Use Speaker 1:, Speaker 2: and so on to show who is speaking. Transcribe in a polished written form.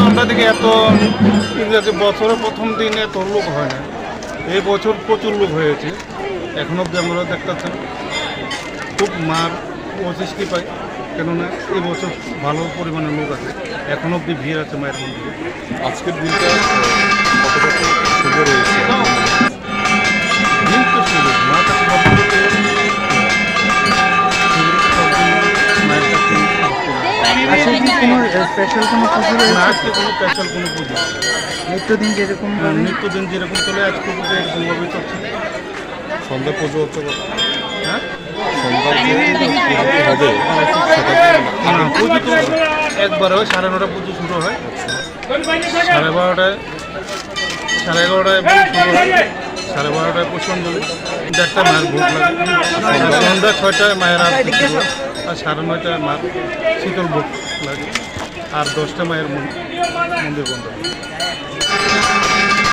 Speaker 1: আমরা দিকে এত ইংরেজি বছরের প্রথম দিনে এত লোক হয় না, এই বছর প্রচুর লোক হয়েছে। এখন অব্দি আমরা দেখতেছেন খুব মার অসৃষ্টি পাই, কেননা এই বছর ভালো পরিমাণে লোক আছে, এখন অব্দি ভিড় আছে মায়ের মন্দিরে।
Speaker 2: আজকের দিনটা কতটা শুভ রয়েছে?
Speaker 1: দিন তো শুরু মা কাছে ভক্তি করতে গেলে মায়ের কাছে ভক্তি লাগে।
Speaker 3: আজকে কি কোনো স্পেশাল কোনো পুজো
Speaker 1: না,
Speaker 3: রয়েছে?
Speaker 1: আজকে কোনো স্পেশাল কোনো পুজো না।
Speaker 3: নিত্যদিন যেরকম ভাবে?
Speaker 1: নিত্যদিন যেরকম চলে আজকে পুজো এরকমভাবে চলছে।
Speaker 2: সন্ধ্যা পুজো হচ্ছে কত?
Speaker 1: হ্যাঁ,
Speaker 2: সন্ধ্যা যে পুজোটি হবে সেটা কি
Speaker 1: না পুজো তো একবার হয়, 9:30 পুজো শুরু হয়, 12:30টায় 11:30টায় শুরু হয়, 12:30টায় পুষ্পাঞ্জলি, 1:30টায় মায়ের ভোগ লাগে, সন্ধ্যা 6টায় মায়ের আরতি শুরু হয়, আর 9:30টায় মার শীতল ভোগ লাগে, আর 10টায় মায়ের মন্দির বন্ধ হয়।